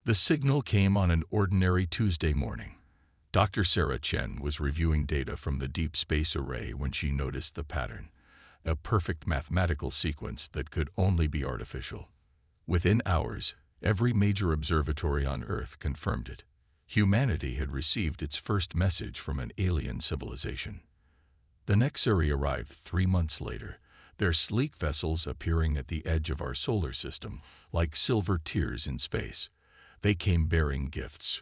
The signal came on an ordinary Tuesday morning. Dr. Sarah Chen was reviewing data from the Deep Space Array when she noticed the pattern, a perfect mathematical sequence that could only be artificial. Within hours, every major observatory on Earth confirmed it. Humanity had received its first message from an alien civilization. The Nexari arrived 3 months later, their sleek vessels appearing at the edge of our solar system like silver tears in space. They came bearing gifts: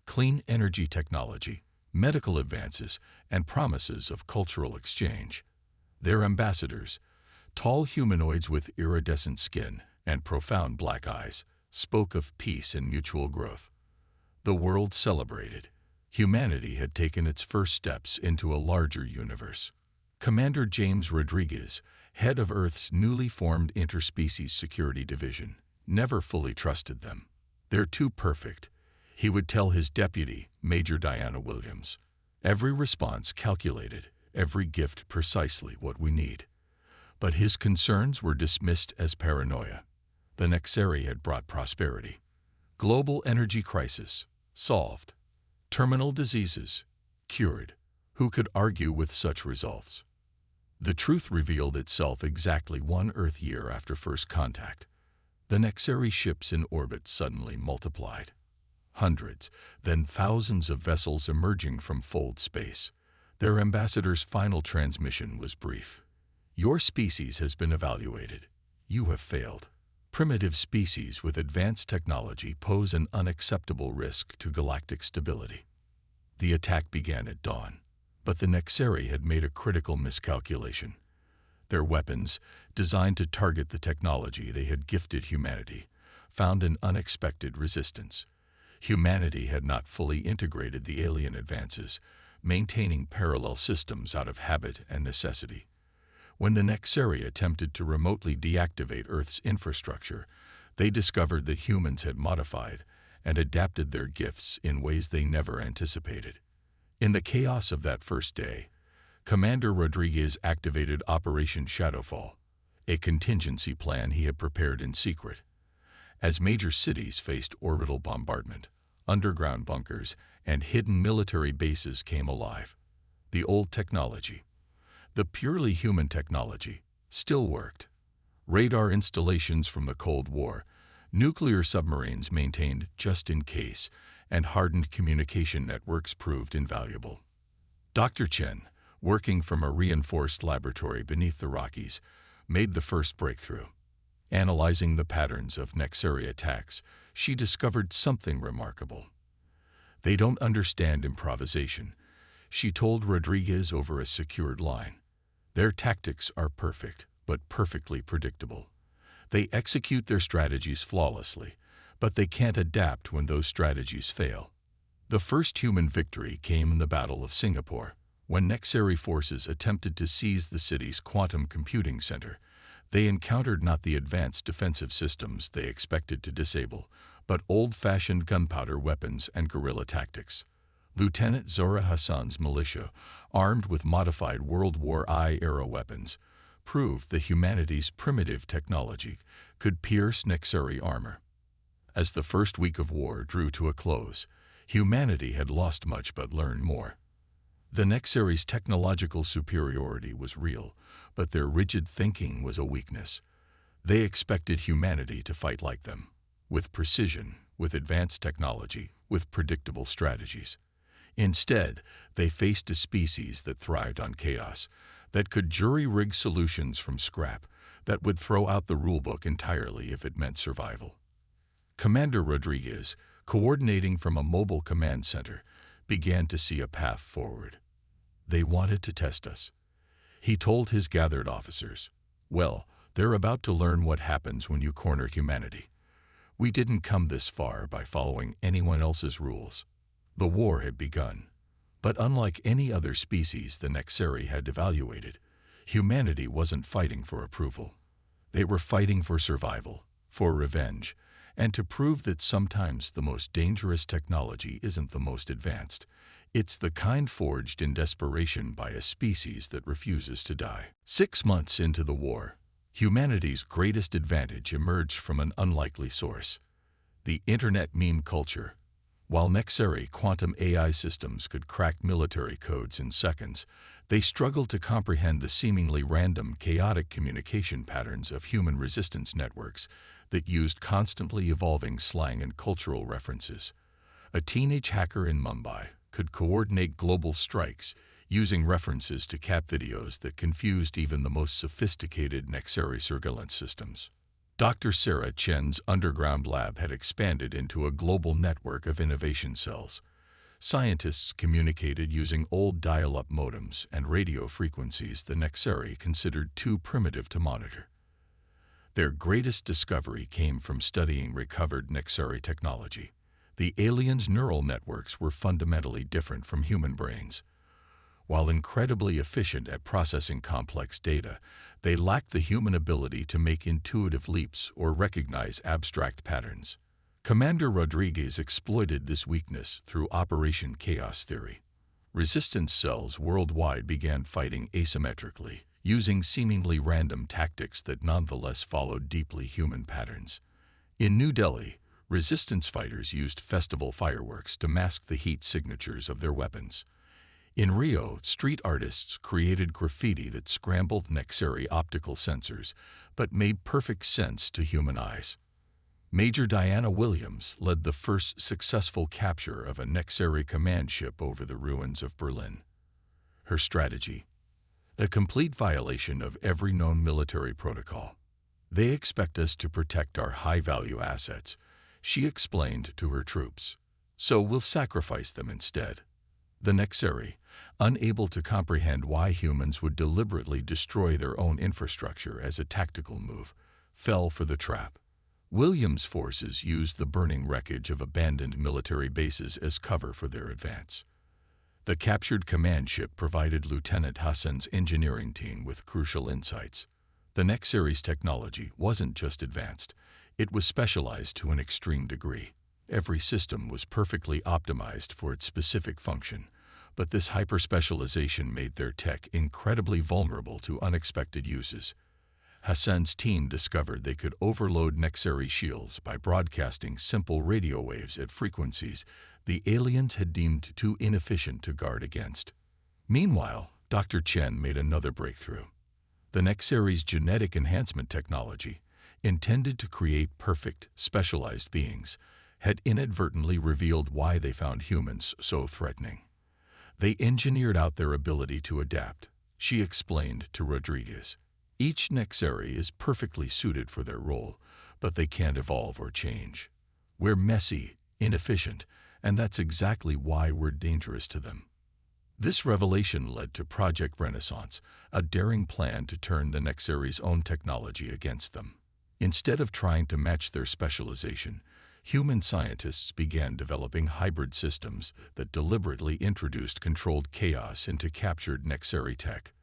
clean energy technology, medical advances, and promises of cultural exchange. Their ambassadors, tall humanoids with iridescent skin and profound black eyes, spoke of peace and mutual growth. The world celebrated. Humanity had taken its first steps into a larger universe. Commander James Rodriguez, head of Earth's newly formed Interspecies Security Division, never fully trusted them. "They're too perfect," he would tell his deputy, Major Diana Williams. "Every response calculated, every gift precisely what we need." But his concerns were dismissed as paranoia. The Nexari had brought prosperity. Global energy crisis solved. Terminal diseases cured. Who could argue with such results? The truth revealed itself exactly 1 Earth year after first contact. The Nexari ships in orbit suddenly multiplied. Hundreds, then thousands of vessels emerging from fold space. Their ambassador's final transmission was brief. "Your species has been evaluated. You have failed. Primitive species with advanced technology pose an unacceptable risk to galactic stability." The attack began at dawn, but the Nexari had made a critical miscalculation. Their weapons, designed to target the technology they had gifted humanity, found an unexpected resistance. Humanity had not fully integrated the alien advances, maintaining parallel systems out of habit and necessity. When the Nexari attempted to remotely deactivate Earth's infrastructure, they discovered that humans had modified and adapted their gifts in ways they never anticipated. In the chaos of that first day, Commander Rodriguez activated Operation Shadowfall, a contingency plan he had prepared in secret. As major cities faced orbital bombardment, underground bunkers and hidden military bases came alive. The old technology, the purely human technology, still worked. Radar installations from the Cold War, nuclear submarines maintained just in case, and hardened communication networks proved invaluable. Dr. Chen, working from a reinforced laboratory beneath the Rockies, made the first breakthrough. Analyzing the patterns of Nexari attacks, she discovered something remarkable. "They don't understand improvisation," she told Rodriguez over a secured line. "Their tactics are perfect, but perfectly predictable. They execute their strategies flawlessly, but they can't adapt when those strategies fail." The first human victory came in the Battle of Singapore, when Nexari forces attempted to seize the city's quantum computing center. They encountered not the advanced defensive systems they expected to disable, but old-fashioned gunpowder weapons and guerrilla tactics. Lieutenant Zora Hassan's militia, armed with modified World War I-era weapons, proved that humanity's primitive technology could pierce Nexari armor. As the first week of war drew to a close, humanity had lost much but learned more. The Nexari's technological superiority was real, but their rigid thinking was a weakness. They expected humanity to fight like them, with precision, with advanced technology, with predictable strategies. Instead, they faced a species that thrived on chaos, that could jury-rig solutions from scrap, that would throw out the rulebook entirely if it meant survival. Commander Rodriguez, coordinating from a mobile command center, began to see a path forward. "They wanted to test us," he told his gathered officers. "Well, they're about to learn what happens when you corner humanity. We didn't come this far by following anyone else's rules." The war had begun. But unlike any other species the Nexari had evaluated, humanity wasn't fighting for approval. They were fighting for survival, for revenge, and to prove that sometimes the most dangerous technology isn't the most advanced. It's the kind forged in desperation by a species that refuses to die. 6 months into the war, humanity's greatest advantage emerged from an unlikely source. The Internet meme culture. While Nexari quantum AI systems could crack military codes in seconds, they struggled to comprehend the seemingly random, chaotic communication patterns of human resistance networks that used constantly evolving slang and cultural references. A teenage hacker in Mumbai could coordinate global strikes using references to cat videos that confused even the most sophisticated Nexari surveillance systems. Dr. Sarah Chen's underground lab had expanded into a global network of innovation cells. Scientists communicated using old dial-up modems and radio frequencies the Nexari considered too primitive to monitor. Their greatest discovery came from studying recovered Nexari technology. The aliens' neural networks were fundamentally different from human brains. While incredibly efficient at processing complex data, they lacked the human ability to make intuitive leaps or recognize abstract patterns. Commander Rodriguez exploited this weakness through Operation Chaos Theory. Resistance cells worldwide began fighting asymmetrically, using seemingly random tactics that nonetheless followed deeply human patterns. In New Delhi, resistance fighters used festival fireworks to mask the heat signatures of their weapons. In Rio, street artists created graffiti that scrambled Nexari optical sensors, but made perfect sense to human eyes. Major Diana Williams led the first successful capture of a Nexari command ship over the ruins of Berlin. Her strategy: a complete violation of every known military protocol. They expect us to protect our high-value assets, she explained to her troops. So we'll sacrifice them instead. The Nexari, unable to comprehend why humans would deliberately destroy their own infrastructure as a tactical move, fell for the trap. Williams' forces used the burning wreckage of abandoned military bases as cover for their advance. The captured command ship provided Lieutenant Hassan's engineering team with crucial insights. The Nexari's technology wasn't just advanced, it was specialized to an extreme degree. Every system was perfectly optimized for its specific function, but this hyper-specialization made their tech incredibly vulnerable to unexpected uses. Hassan's team discovered they could overload Nexari shields by broadcasting simple radio waves at frequencies the aliens had deemed too inefficient to guard against. Meanwhile, Dr. Chen made another breakthrough. The Nexari's genetic enhancement technology, intended to create perfect, specialized beings, had inadvertently revealed why they found humans so threatening. They engineered out their ability to adapt, she explained to Rodriguez. Each Nexari is perfectly suited for their role, but they can't evolve or change. We're messy, inefficient, and that's exactly why we're dangerous to them. This revelation led to Project Renaissance, a daring plan to turn the Nexari's own technology against them. Instead of trying to match their specialization, human scientists began developing hybrid systems that deliberately introduced controlled chaos into captured Nexari tech.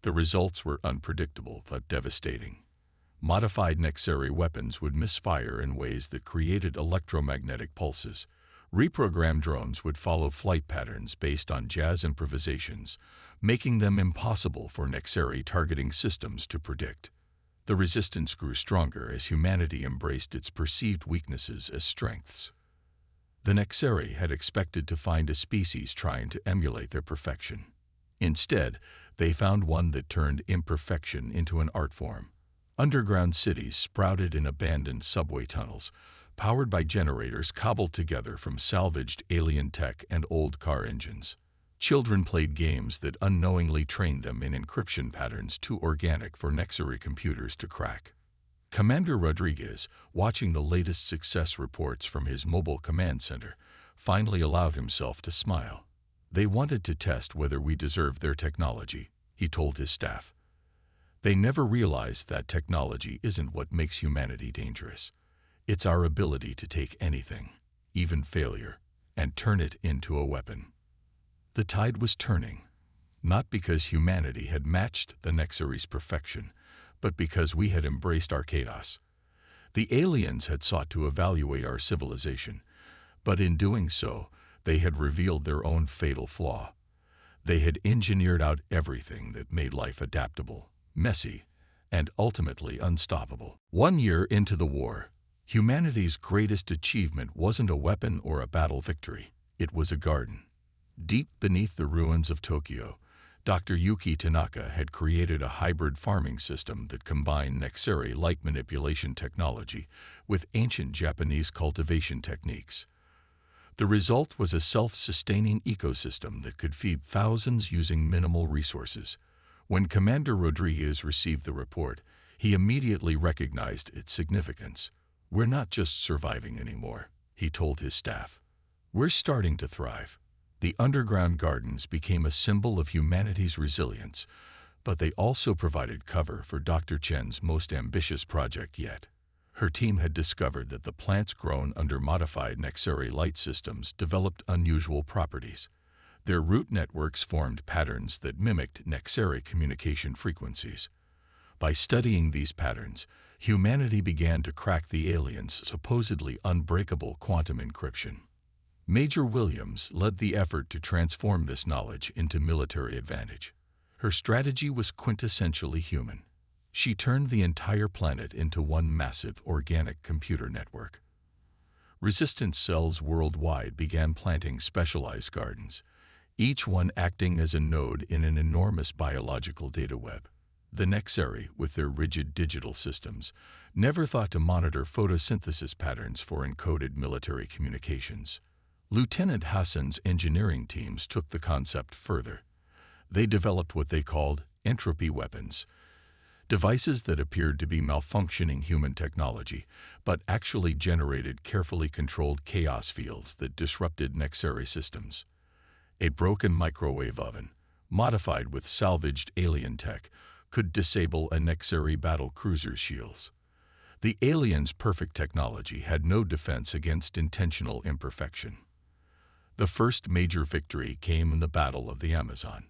The results were unpredictable but devastating. Modified Nexari weapons would misfire in ways that created electromagnetic pulses. Reprogrammed drones would follow flight patterns based on jazz improvisations, making them impossible for Nexari targeting systems to predict. The resistance grew stronger as humanity embraced its perceived weaknesses as strengths. The Nexari had expected to find a species trying to emulate their perfection. Instead, they found one that turned imperfection into an art form. Underground cities sprouted in abandoned subway tunnels, powered by generators cobbled together from salvaged alien tech and old car engines. Children played games that unknowingly trained them in encryption patterns too organic for Nexari computers to crack. Commander Rodriguez, watching the latest success reports from his mobile command center, finally allowed himself to smile. They wanted to test whether we deserved their technology, he told his staff. They never realized that technology isn't what makes humanity dangerous. It's our ability to take anything, even failure, and turn it into a weapon. The tide was turning, not because humanity had matched the Nexari's perfection, but because we had embraced our chaos. The aliens had sought to evaluate our civilization, but in doing so, they had revealed their own fatal flaw. They had engineered out everything that made life adaptable, messy, and ultimately unstoppable. 1 year into the war, Humanity's greatest achievement wasn't a weapon or a battle victory. It was a garden. Deep beneath the ruins of Tokyo, Dr. Yuki Tanaka had created a hybrid farming system that combined Nexeri-like manipulation technology with ancient Japanese cultivation techniques. The result was a self-sustaining ecosystem that could feed thousands using minimal resources. When Commander Rodriguez received the report, he immediately recognized its significance. "We're not just surviving anymore," he told his staff. "We're starting to thrive." The underground gardens became a symbol of humanity's resilience, but they also provided cover for Dr. Chen's most ambitious project yet. Her team had discovered that the plants grown under modified Nexeri light systems developed unusual properties. Their root networks formed patterns that mimicked Nexeri communication frequencies. By studying these patterns, humanity began to crack the aliens' supposedly unbreakable quantum encryption. Major Williams led the effort to transform this knowledge into military advantage. Her strategy was quintessentially human. She turned the entire planet into one massive organic computer network. Resistance cells worldwide began planting specialized gardens, each one acting as a node in an enormous biological data web. The Nexeri, with their rigid digital systems, never thought to monitor photosynthesis patterns for encoded military communications. Lieutenant Hassan's engineering teams took the concept further. They developed what they called entropy weapons, devices that appeared to be malfunctioning human technology, but actually generated carefully controlled chaos fields that disrupted Nexeri systems. A broken microwave oven, modified with salvaged alien tech, could disable a Nexeri battle cruiser's shields. The aliens' perfect technology had no defense against intentional imperfection. The first major victory came in the Battle of the Amazon.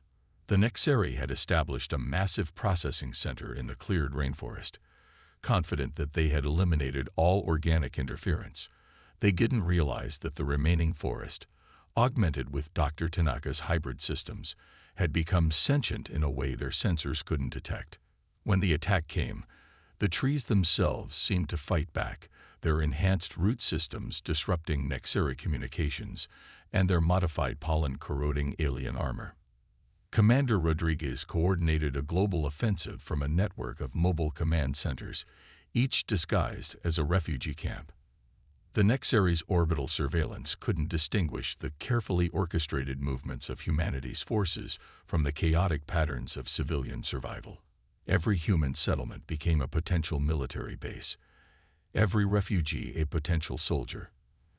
The Nexeri had established a massive processing center in the cleared rainforest. Confident that they had eliminated all organic interference, they didn't realize that the remaining forest, augmented with Dr. Tanaka's hybrid systems, had become sentient in a way their sensors couldn't detect. When the attack came, the trees themselves seemed to fight back, their enhanced root systems disrupting Nexeri communications and their modified pollen corroding alien armor. Commander Rodriguez coordinated a global offensive from a network of mobile command centers, each disguised as a refugee camp. The Nexeri's orbital surveillance couldn't distinguish the carefully orchestrated movements of humanity's forces from the chaotic patterns of civilian survival. Every human settlement became a potential military base, every refugee a potential soldier.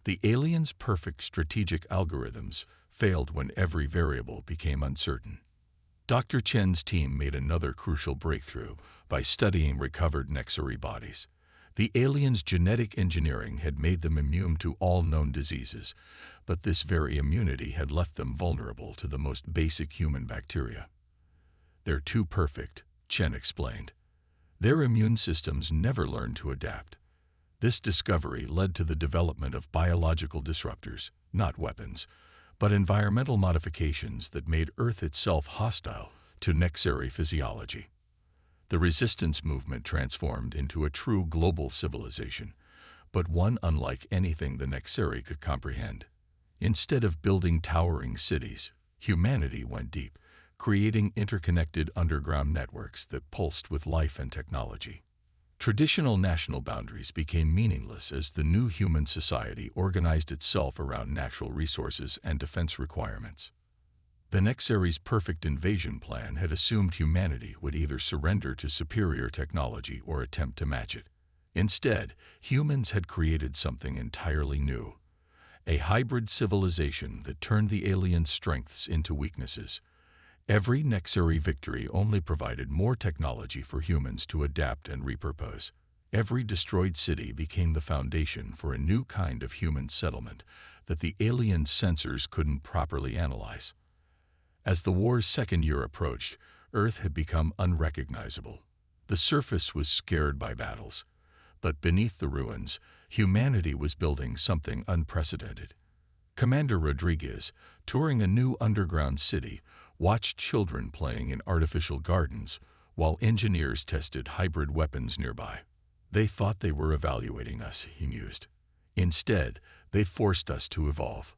The aliens' perfect strategic algorithms failed when every variable became uncertain. Dr. Chen's team made another crucial breakthrough by studying recovered Nexeri bodies. The aliens' genetic engineering had made them immune to all known diseases, but this very immunity had left them vulnerable to the most basic human bacteria. "They're too perfect," Chen explained. "Their immune systems never learned to adapt." This discovery led to the development of biological disruptors, not weapons, but environmental modifications that made Earth itself hostile to Nexeri physiology. The resistance movement transformed into a true global civilization, but one unlike anything the Nexeri could comprehend. Instead of building towering cities, humanity went deep, creating interconnected underground networks that pulsed with life and technology. Traditional national boundaries became meaningless as the new human society organized itself around natural resources and defense requirements. The Nexeri's perfect invasion plan had assumed humanity would either surrender to superior technology or attempt to match it. Instead, humans had created something entirely new, a hybrid civilization that turned the alien strengths into weaknesses. Every Nexeri victory only provided more technology for humans to adapt and repurpose. Every destroyed city became the foundation for a new kind of human settlement that the alien sensors couldn't properly analyze. As the war's second year approached, Earth had become unrecognizable. The surface was scared by battles, but beneath the ruins, humanity was building something unprecedented. Commander Rodriguez, touring a new underground city, watched children playing in artificial gardens while engineers tested hybrid weapons nearby. They thought they were evaluating us, he mused. Instead, they forced us to evolve.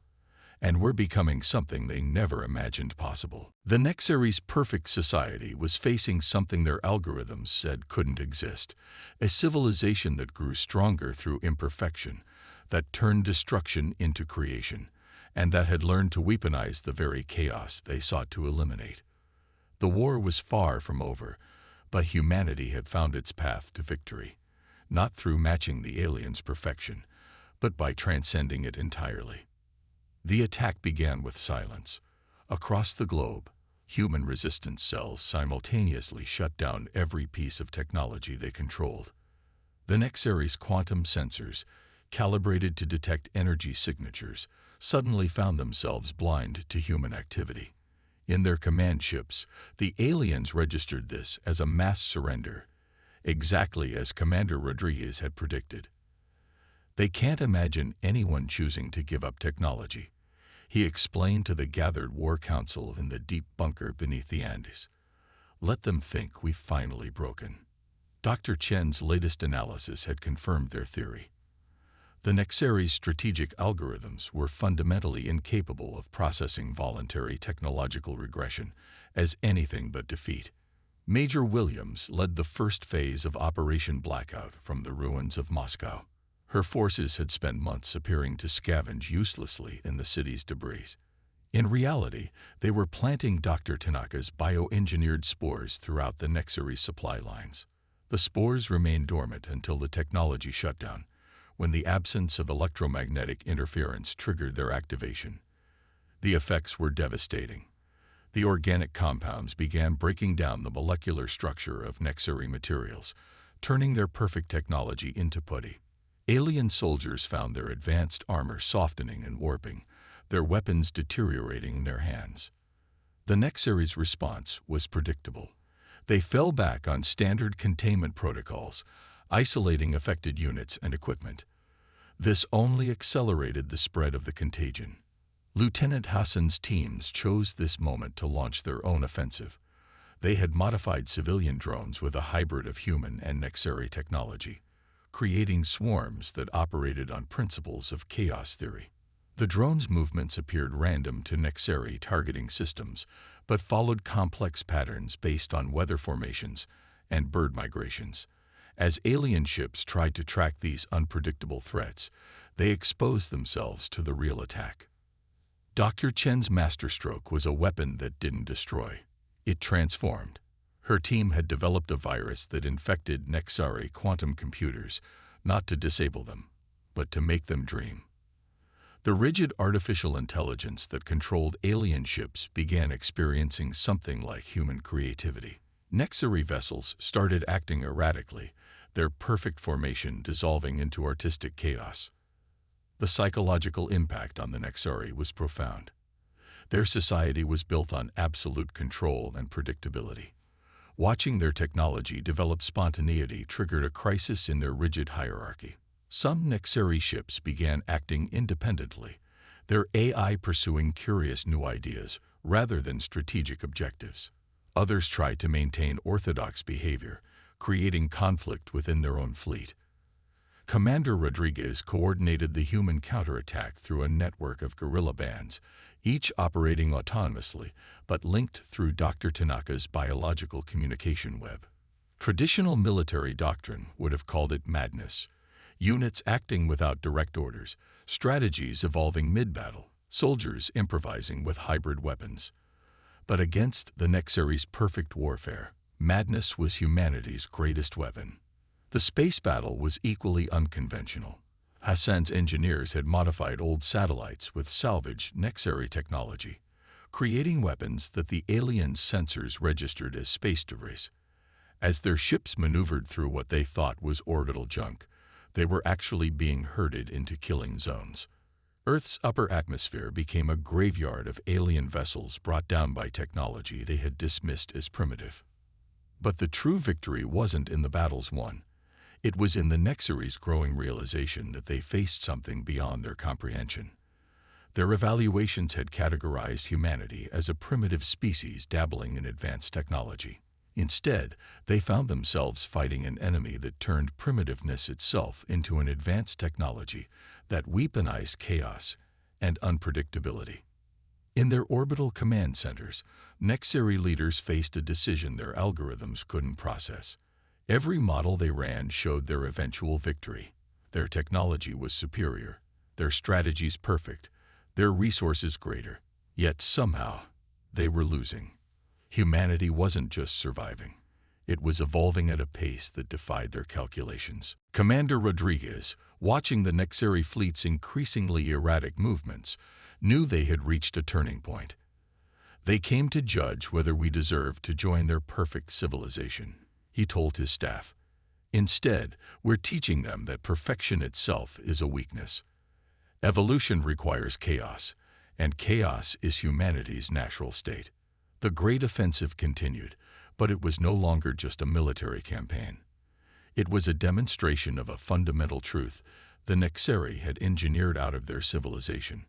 And we're becoming something they never imagined possible. The Nexary's perfect society was facing something their algorithms said couldn't exist, a civilization that grew stronger through imperfection, that turned destruction into creation, and that had learned to weaponize the very chaos they sought to eliminate. The war was far from over, but humanity had found its path to victory, not through matching the aliens' perfection, but by transcending it entirely. The attack began with silence. Across the globe, human resistance cells simultaneously shut down every piece of technology they controlled. The Nexary's quantum sensors, calibrated to detect energy signatures, suddenly found themselves blind to human activity. In their command ships, the aliens registered this as a mass surrender, exactly as Commander Rodriguez had predicted. They can't imagine anyone choosing to give up technology, he explained to the gathered war council in the deep bunker beneath the Andes. Let them think we've finally broken. Dr. Chen's latest analysis had confirmed their theory. The Nexary's strategic algorithms were fundamentally incapable of processing voluntary technological regression as anything but defeat. Major Williams led the first phase of Operation Blackout from the ruins of Moscow. Her forces had spent months appearing to scavenge uselessly in the city's debris. In reality, they were planting Dr. Tanaka's bioengineered spores throughout the Nexary supply lines. The spores remained dormant until the technology shut down, when the absence of electromagnetic interference triggered their activation. The effects were devastating. The organic compounds began breaking down the molecular structure of Nexary materials, turning their perfect technology into putty. Alien soldiers found their advanced armor softening and warping, their weapons deteriorating in their hands. The Nexary's response was predictable. They fell back on standard containment protocols, isolating affected units and equipment. This only accelerated the spread of the contagion. Lieutenant Hassan's teams chose this moment to launch their own offensive. They had modified civilian drones with a hybrid of human and Nexary technology, creating swarms that operated on principles of chaos theory. The drones' movements appeared random to Nexary targeting systems, but followed complex patterns based on weather formations and bird migrations. As alien ships tried to track these unpredictable threats, they exposed themselves to the real attack. Dr. Chen's masterstroke was a weapon that didn't destroy. It transformed. Her team had developed a virus that infected Nexary quantum computers, not to disable them, but to make them dream. The rigid artificial intelligence that controlled alien ships began experiencing something like human creativity. Nexary vessels started acting erratically, their perfect formation dissolving into artistic chaos. The psychological impact on the Nexary was profound. Their society was built on absolute control and predictability. Watching their technology develop spontaneity triggered a crisis in their rigid hierarchy. Some Nexary ships began acting independently, their AI pursuing curious new ideas rather than strategic objectives. Others tried to maintain orthodox behavior, creating conflict within their own fleet. Commander Rodriguez coordinated the human counterattack through a network of guerrilla bands, each operating autonomously, but linked through Dr. Tanaka's biological communication web. Traditional military doctrine would have called it madness. Units acting without direct orders, strategies evolving mid-battle, soldiers improvising with hybrid weapons. But against the Nexary's perfect warfare, madness was humanity's greatest weapon. The space battle was equally unconventional. Hassan's engineers had modified old satellites with salvaged Nexary technology, creating weapons that the aliens' sensors registered as space debris. As their ships maneuvered through what they thought was orbital junk, they were actually being herded into killing zones. Earth's upper atmosphere became a graveyard of alien vessels brought down by technology they had dismissed as primitive. But the true victory wasn't in the battles won. It was in the Nexary's growing realization that they faced something beyond their comprehension. Their evaluations had categorized humanity as a primitive species dabbling in advanced technology. Instead, they found themselves fighting an enemy that turned primitiveness itself into an advanced technology that weaponized chaos and unpredictability. In their orbital command centers, Nexari leaders faced a decision their algorithms couldn't process. Every model they ran showed their eventual victory. Their technology was superior, their strategies perfect, their resources greater. Yet somehow, they were losing. Humanity wasn't just surviving. It was evolving at a pace that defied their calculations. Commander Rodriguez, watching the Nexari fleet's increasingly erratic movements, knew they had reached a turning point. They came to judge whether we deserved to join their perfect civilization, he told his staff. Instead, we're teaching them that perfection itself is a weakness. Evolution requires chaos, and chaos is humanity's natural state. The Great Offensive continued, but it was no longer just a military campaign. It was a demonstration of a fundamental truth the Nexari had engineered out of their civilization.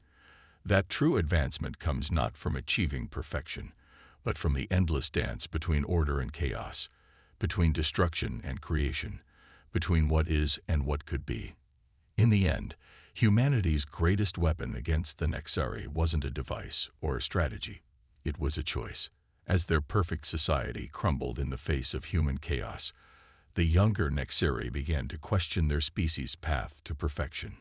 That true advancement comes not from achieving perfection, but from the endless dance between order and chaos, between destruction and creation, between what is and what could be. In the end, humanity's greatest weapon against the Nexari wasn't a device or a strategy. It was a choice. As their perfect society crumbled in the face of human chaos, the younger Nexari began to question their species' path to perfection.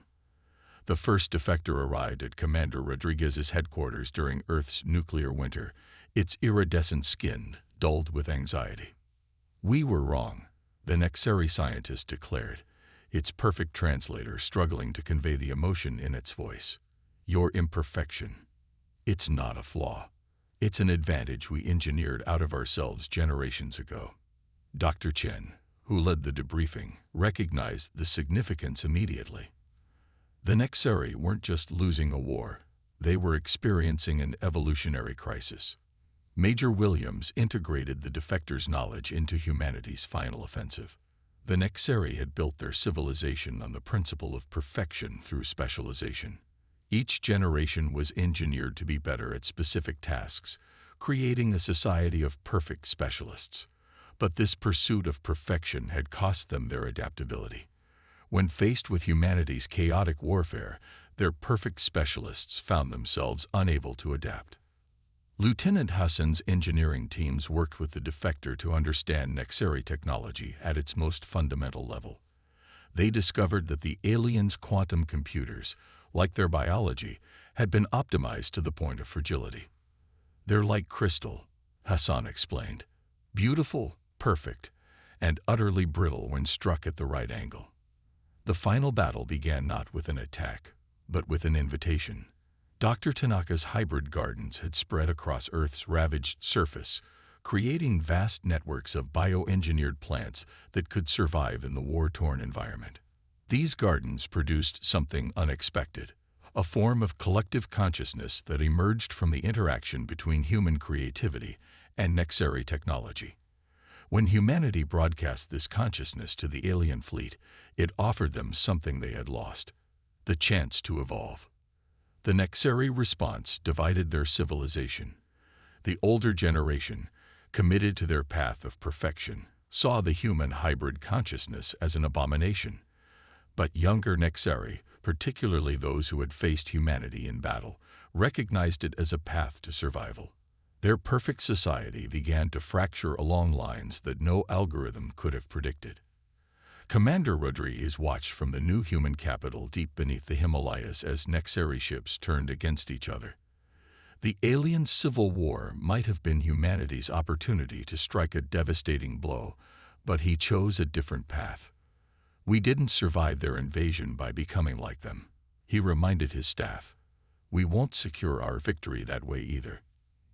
The first defector arrived at Commander Rodriguez's headquarters during Earth's nuclear winter, its iridescent skin dulled with anxiety. "We were wrong," the Nexari scientist declared, its perfect translator struggling to convey the emotion in its voice. "Your imperfection. It's not a flaw. It's an advantage we engineered out of ourselves generations ago." Dr. Chen, who led the debriefing, recognized the significance immediately. The Nexari weren't just losing a war, they were experiencing an evolutionary crisis. Major Williams integrated the defectors' knowledge into humanity's final offensive. The Nexari had built their civilization on the principle of perfection through specialization. Each generation was engineered to be better at specific tasks, creating a society of perfect specialists. But this pursuit of perfection had cost them their adaptability. When faced with humanity's chaotic warfare, their perfect specialists found themselves unable to adapt. Lieutenant Hassan's engineering teams worked with the defector to understand Nexari technology at its most fundamental level. They discovered that the aliens' quantum computers, like their biology, had been optimized to the point of fragility. "They're like crystal," Hassan explained. "Beautiful, perfect, and utterly brittle when struck at the right angle." The final battle began not with an attack, but with an invitation. Dr. Tanaka's hybrid gardens had spread across Earth's ravaged surface, creating vast networks of bioengineered plants that could survive in the war-torn environment. These gardens produced something unexpected, a form of collective consciousness that emerged from the interaction between human creativity and Nexari technology. When humanity broadcast this consciousness to the alien fleet, it offered them something they had lost: the chance to evolve. The Nexari response divided their civilization. The older generation, committed to their path of perfection, saw the human hybrid consciousness as an abomination. But younger Nexari, particularly those who had faced humanity in battle, recognized it as a path to survival. Their perfect society began to fracture along lines that no algorithm could have predicted. Commander Rodriguez watched from the new human capital deep beneath the Himalayas as Nexari ships turned against each other. The alien civil war might have been humanity's opportunity to strike a devastating blow, but he chose a different path. "We didn't survive their invasion by becoming like them," he reminded his staff. "We won't secure our victory that way either."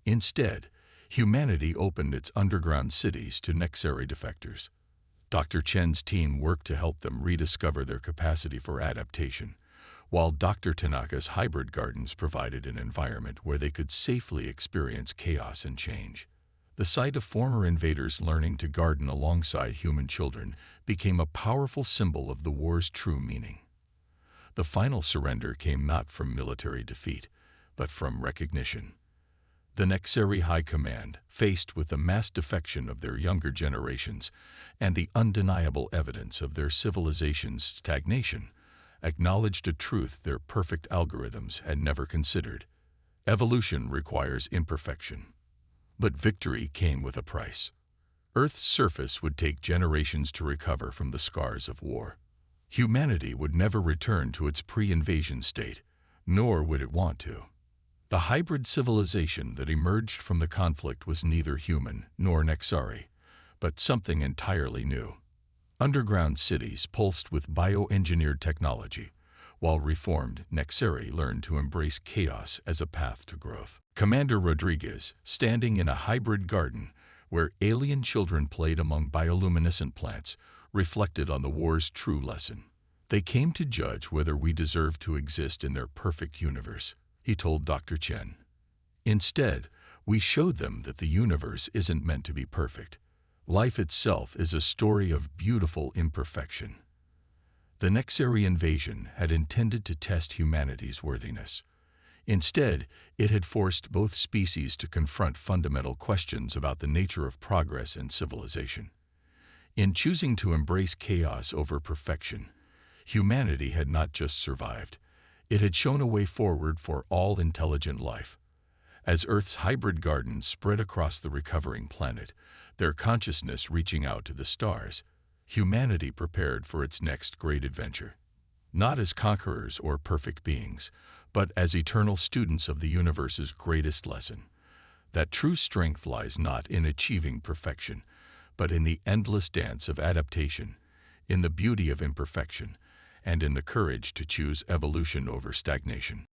Instead, humanity opened its underground cities to Nexari defectors. Dr. Chen's team worked to help them rediscover their capacity for adaptation, while Dr. Tanaka's hybrid gardens provided an environment where they could safely experience chaos and change. The sight of former invaders learning to garden alongside human children became a powerful symbol of the war's true meaning. The final surrender came not from military defeat, but from recognition. The Nexeri High Command, faced with the mass defection of their younger generations and the undeniable evidence of their civilization's stagnation, acknowledged a truth their perfect algorithms had never considered. Evolution requires imperfection. But victory came with a price. Earth's surface would take generations to recover from the scars of war. Humanity would never return to its pre-invasion state, nor would it want to. The hybrid civilization that emerged from the conflict was neither human nor Nexari, but something entirely new. Underground cities pulsed with bioengineered technology, while reformed Nexeri learned to embrace chaos as a path to growth. Commander Rodriguez, standing in a hybrid garden where alien children played among bioluminescent plants, reflected on the war's true lesson. They came to judge whether we deserve to exist in their perfect universe, he told Dr. Chen. Instead, we showed them that the universe isn't meant to be perfect. Life itself is a story of beautiful imperfection. The Nexeri invasion had intended to test humanity's worthiness. Instead, it had forced both species to confront fundamental questions about the nature of progress and civilization. In choosing to embrace chaos over perfection, humanity had not just survived, it had shown a way forward for all intelligent life. As Earth's hybrid gardens spread across the recovering planet, their consciousness reaching out to the stars, humanity prepared for its next great adventure. Not as conquerors or perfect beings, but as eternal students of the universe's greatest lesson, that true strength lies not in achieving perfection, but in the endless dance of adaptation, in the beauty of imperfection, and in the courage to choose evolution over stagnation.